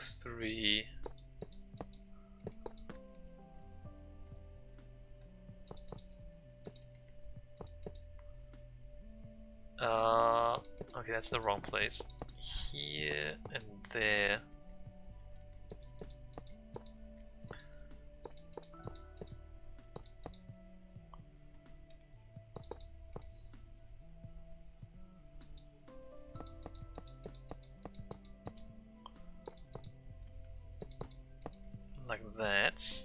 3. Okay, that's the wrong place. Here and there. Like that.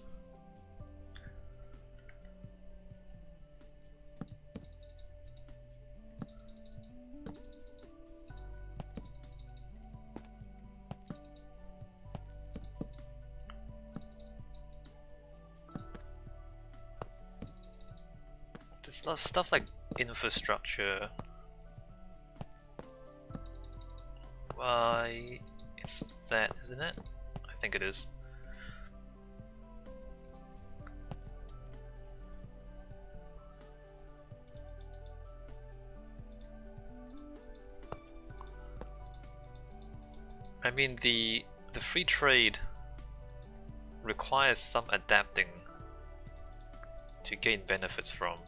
There's stuff like infrastructure. Why? It's that, isn't it? I think it is. I mean, the free trade requires some adapting to gain benefits from.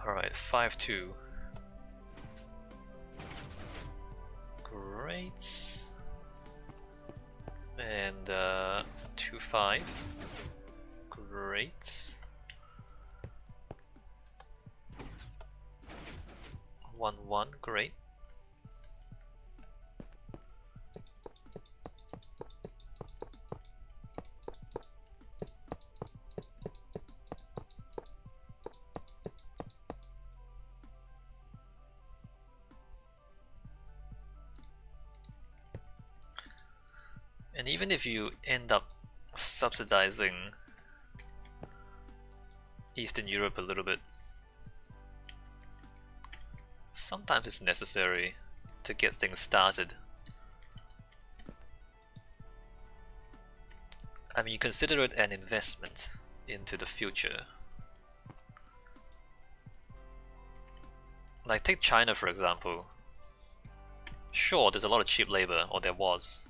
Alright, 5-2. Great. And 2-5. Great. 1-1, great. And even if you end up subsidizing Eastern Europe a little bit, sometimes it's necessary to get things started. I mean, you consider it an investment into the future. Like, take China for example. Sure, there's a lot of cheap labor, or there was.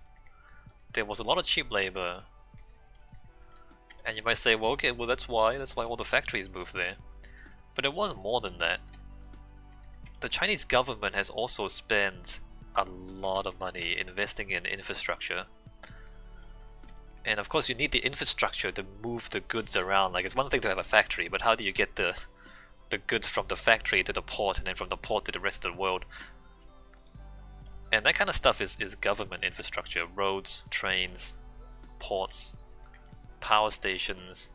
There was a lot of cheap labor, and you might say, well, okay, well that's why all the factories moved there. But it was more than that. The Chinese government has also spent a lot of money investing in infrastructure. And of course you need the infrastructure to move the goods around. Like, it's one thing to have a factory, but how do you get the goods from the factory to the port, and then from the port to the rest of the world? And that kind of stuff is government infrastructure. Roads, trains, ports, power stations.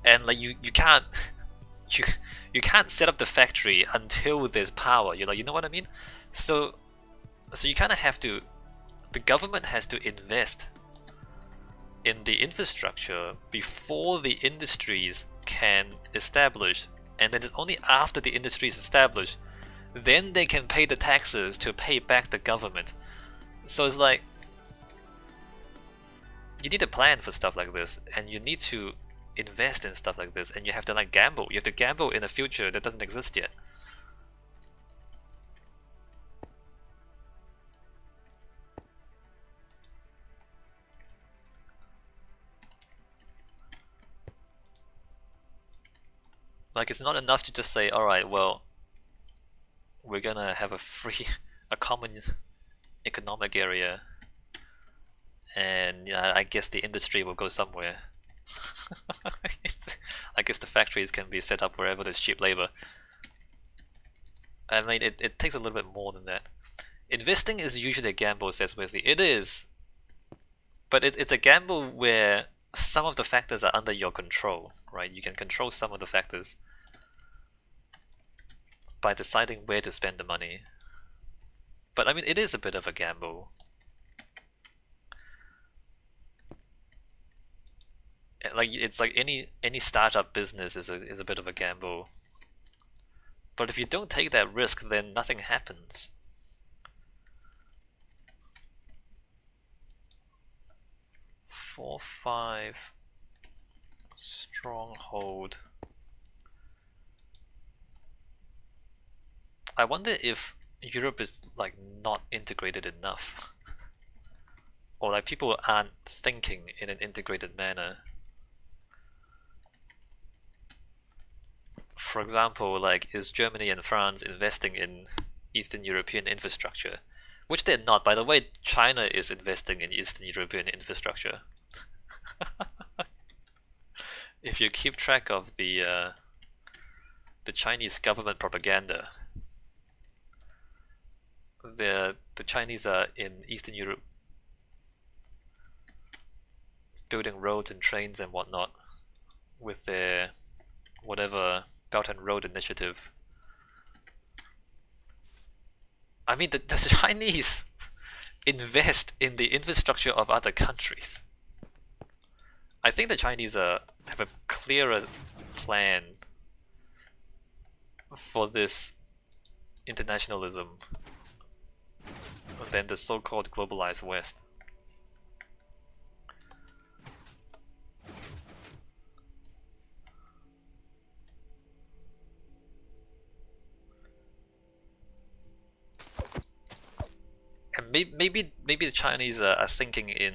And like you can't you can't set up the factory until there's power, you know what I mean? So you kind of have to, the government has to invest in the infrastructure before the industries can establish, and then it's only after the industry is established then they can pay the taxes to pay back the government. So it's like, you need a plan for stuff like this, and you need to invest in stuff like this, and you have to like gamble. You have to gamble in a future that doesn't exist yet. Like, it's not enough to just say, alright, well, we're gonna have a common economic area, and yeah, I guess the industry will go somewhere. I guess the factories can be set up wherever there's cheap labor. I mean, it takes a little bit more than that. Investing is usually a gamble, says Wesley. It is, but it's a gamble where some of the factors are under your control, right? You can control some of the factors by deciding where to spend the money. But I mean, it is a bit of a gamble. Like, it's like any startup business is a bit of a gamble. But if you don't take that risk, then nothing happens. Four, 5, Stronghold. I wonder if Europe is like not integrated enough. Or like people aren't thinking in an integrated manner. For example, like is Germany and France investing in Eastern European infrastructure? Which they're not. By the way, China is investing in Eastern European infrastructure. If you keep track of the Chinese government propaganda, the Chinese are in Eastern Europe building roads and trains and whatnot with their whatever Belt and Road Initiative. I mean, the Chinese invest in the infrastructure of other countries. I think the Chinese have a clearer plan for this internationalism than the so-called globalized West. And maybe the Chinese are thinking in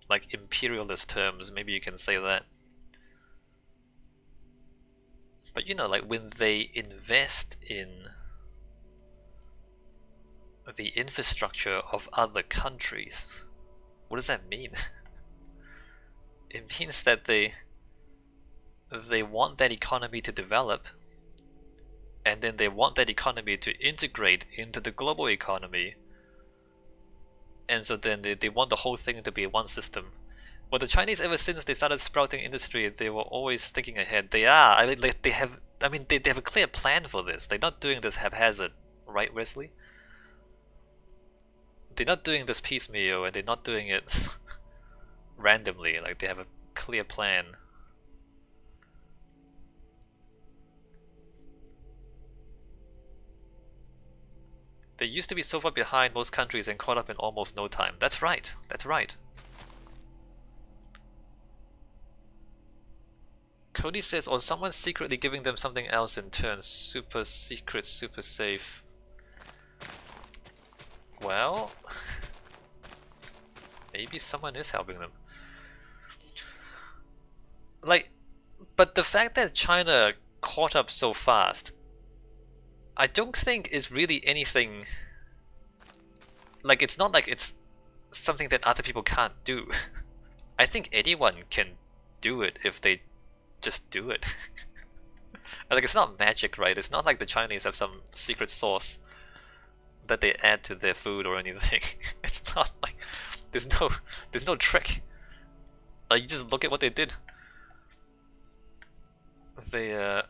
like imperialist terms. Maybe you can say that. But you know, like when they invest in the infrastructure of other countries, what does that mean? It means that they want that economy to develop, and then they want that economy to integrate into the global economy, and so then they want the whole thing to be one system. Well, the Chinese, ever since they started sprouting industry, they were always thinking ahead. They are. I mean, they have. I mean, they have a clear plan for this. They're not doing this haphazard, right, Wesley? They're not doing this piecemeal, and they're not doing it randomly. Like they have a clear plan. They used to be so far behind most countries and caught up in almost no time. That's right. That's right. Cody says, or someone's secretly giving them something else in turn. Super secret, super safe. Well, maybe someone is helping them. Like, but the fact that China caught up so fast, I don't think is really anything. Like, it's not like it's something that other people can't do. I think anyone can do it if they just do it. Like, it's not magic, right? It's not like the Chinese have some secret sauce that they add to their food or anything. It's not like there's no trick. Like, you just look at what they did. They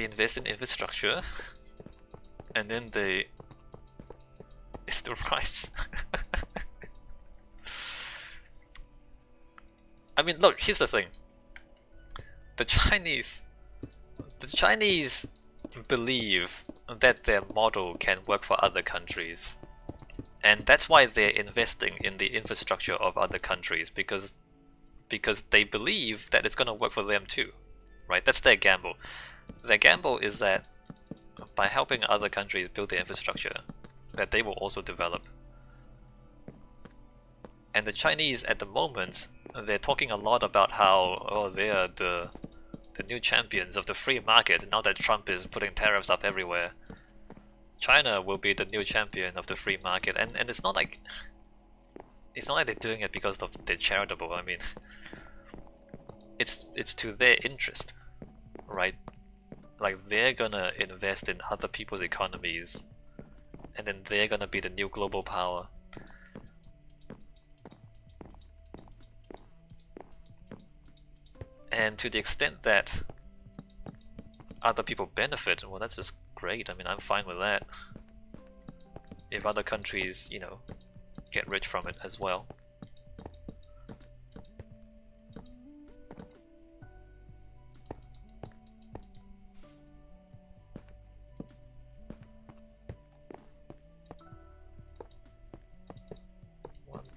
invest in infrastructure, and then it's the rice. I mean, look, here's the thing. The Chinese believe that their model can work for other countries. And that's why they're investing in the infrastructure of other countries, because they believe that it's going to work for them too, right? That's their gamble. Their gamble is that by helping other countries build their infrastructure, that they will also develop. And the Chinese at the moment, they're talking a lot about how, they are the new champions of the free market now that Trump is putting tariffs up everywhere. China will be the new champion of the free market, and it's not like they're doing it because they're charitable. I mean, it's to their interest, right? Like, they're gonna invest in other people's economies, and then they're gonna be the new global power. And to the extent that other people benefit, well, that's just great. I mean, I'm fine with that. If other countries, you know, get rich from it as well.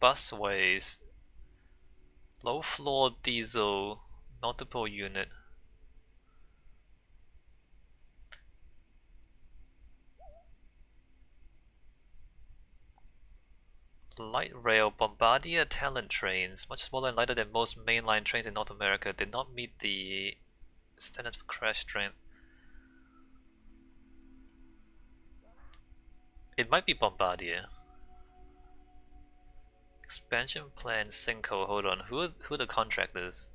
busways, low floor diesel, multiple unit. Light rail, Bombardier Talent trains, much smaller and lighter than most mainline trains in North America, did not meet the standard for crash strength. It might be Bombardier. Expansion plan, Cinco. Hold on, who are the contractors?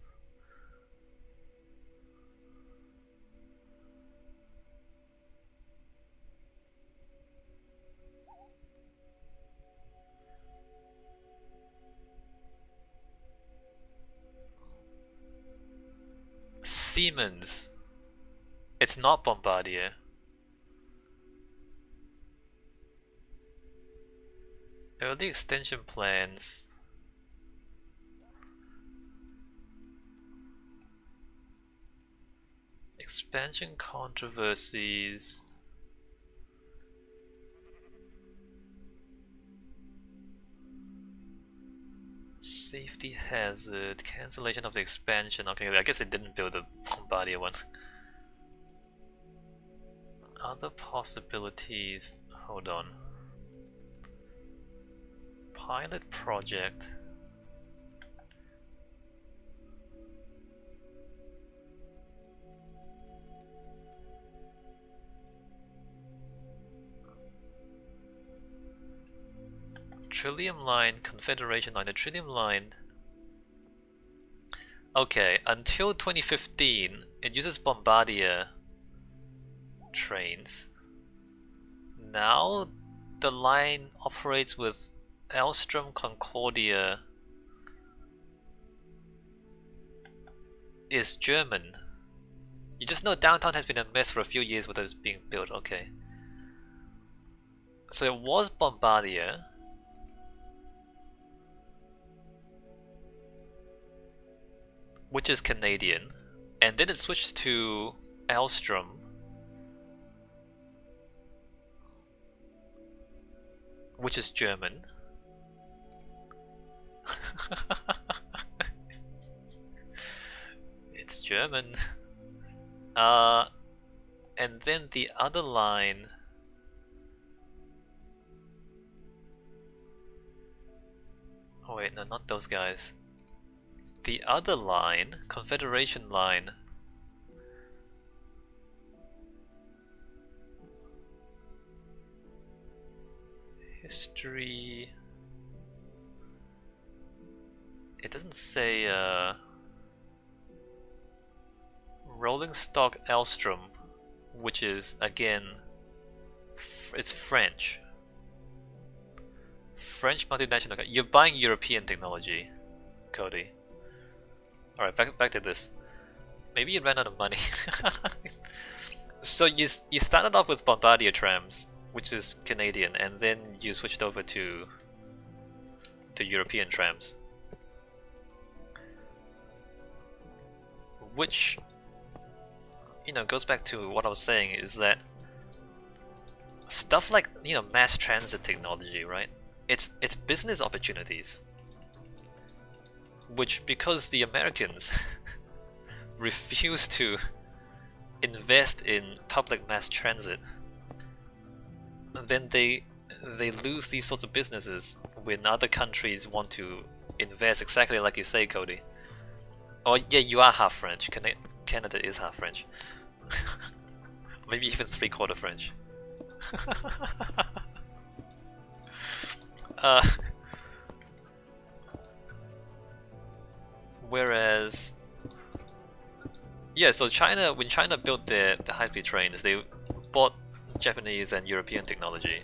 Siemens. It's not Bombardier. Early extension plans. Expansion controversies. Safety hazard, cancellation of the expansion. Okay, I guess they didn't build the Bombardier one. Other possibilities. Hold on. Pilot project. Trillium line, Confederation line. The Trillium line. Okay, until 2015, it uses Bombardier trains. Now the line operates with Alstom Concordia. Is German. You just know downtown has been a mess for a few years without it being built. Okay. So it was Bombardier. Which is Canadian. And then it switched to Alstom. Which is German. It's German. And then the other line. Oh wait, no, not those guys. The other line, Confederation line. History. It doesn't say Rolling Stock Alstom, which is again it's French. French multinational. You're buying European technology, Cody. Alright, back to this. Maybe you ran out of money. So you started off with Bombardier trams, which is Canadian, and then you switched over to European trams. Which, you know, goes back to what I was saying, is that stuff like, you know, mass transit technology, right? It's business opportunities. Which, because the Americans refuse to invest in public mass transit, then they lose these sorts of businesses when other countries want to invest, exactly like you say, Cody. Oh yeah, you are half French. Canada is half French. Maybe even 3/4 French. Whereas, yeah, so China, when China built the high-speed trains, they bought Japanese and European technology.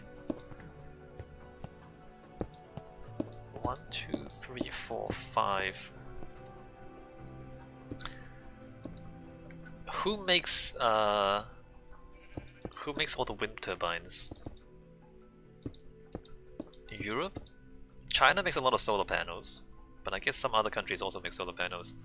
1, 2, 3, 4, 5. Who makes all the wind turbines? Europe? China makes a lot of solar panels, but I guess some other countries also make solar panels.